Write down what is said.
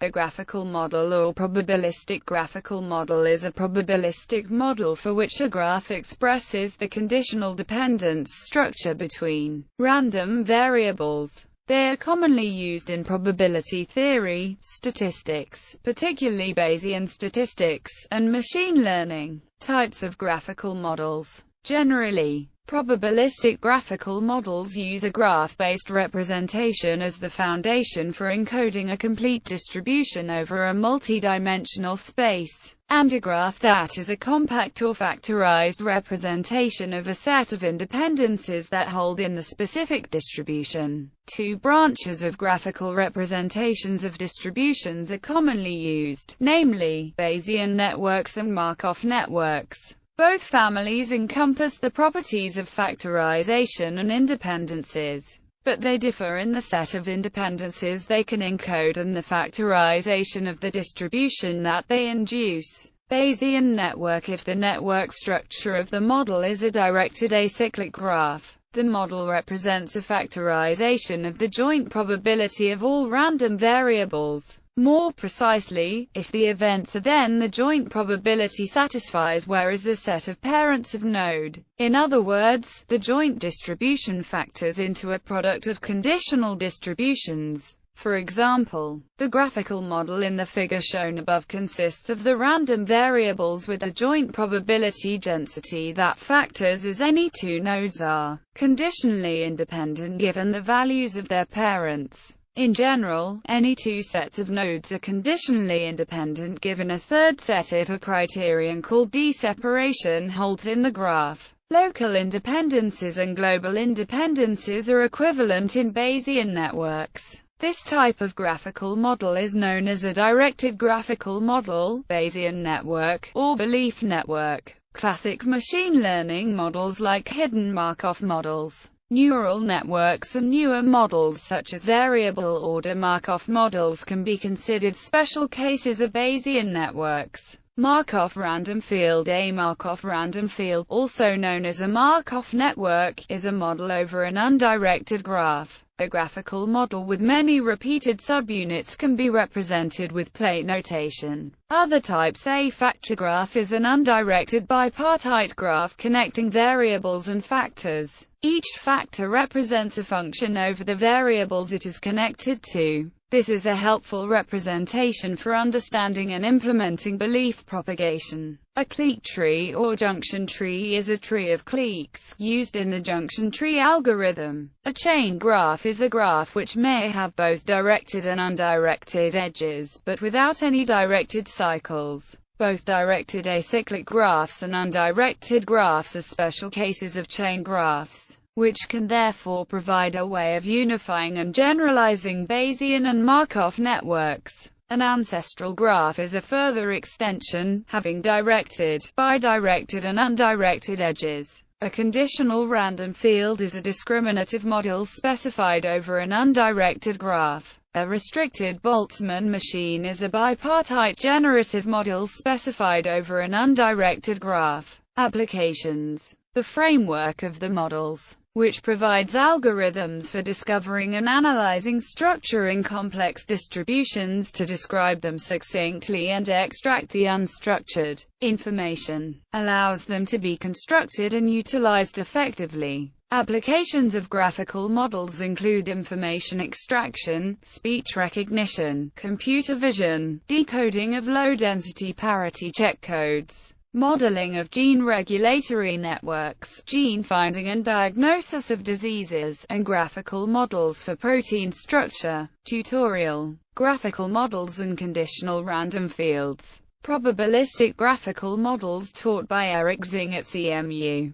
A graphical model or probabilistic graphical model is a probabilistic model for which a graph expresses the conditional dependence structure between random variables. They are commonly used in probability theory, statistics, particularly Bayesian statistics, and machine learning. Types of graphical models. Generally, probabilistic graphical models use a graph-based representation as the foundation for encoding a complete distribution over a multidimensional space, and a graph that is a compact or factorized representation of a set of independencies that hold in the specific distribution. Two branches of graphical representations of distributions are commonly used, namely, Bayesian networks and Markov networks. Both families encompass the properties of factorization and independencies, but they differ in the set of independencies they can encode and the factorization of the distribution that they induce. Bayesian network. If the network structure of the model is a directed acyclic graph, the model represents a factorization of the joint probability of all random variables. More precisely, if the events are then the joint probability satisfies where is the set of parents of node. In other words, the joint distribution factors into a product of conditional distributions. For example, the graphical model in the figure shown above consists of the random variables with a joint probability density that factors as any two nodes are conditionally independent given the values of their parents. In general, any two sets of nodes are conditionally independent given a third set if a criterion called D-separation holds in the graph. Local independencies and global independencies are equivalent in Bayesian networks. This type of graphical model is known as a directed graphical model, Bayesian network, or belief network. Classic machine learning models like hidden Markov models, neural networks and newer models such as variable-order Markov models can be considered special cases of Bayesian networks. Markov random field. A Markov random field, also known as a Markov network, is a model over an undirected graph. A graphical model with many repeated subunits can be represented with plate notation. Other types. A factor graph is an undirected bipartite graph connecting variables and factors. Each factor represents a function over the variables it is connected to. This is a helpful representation for understanding and implementing belief propagation. A clique tree or junction tree is a tree of cliques, used in the junction tree algorithm. A chain graph is a graph which may have both directed and undirected edges, but without any directed cycles. Both directed acyclic graphs and undirected graphs are special cases of chain graphs, which can therefore provide a way of unifying and generalizing Bayesian and Markov networks. An ancestral graph is a further extension, having directed, bidirected and undirected edges. A conditional random field is a discriminative model specified over an undirected graph. A restricted Boltzmann machine is a bipartite generative model specified over an undirected graph. Applications. The framework of the models, which provides algorithms for discovering and analyzing structuring complex distributions to describe them succinctly and extract the unstructured information, allows them to be constructed and utilized effectively. Applications of graphical models include information extraction, speech recognition, computer vision, decoding of low-density parity check codes, modeling of gene regulatory networks, gene finding and diagnosis of diseases, and graphical models for protein structure. Tutorial. Graphical models and conditional random fields. Probabilistic graphical models taught by Eric Zing at CMU.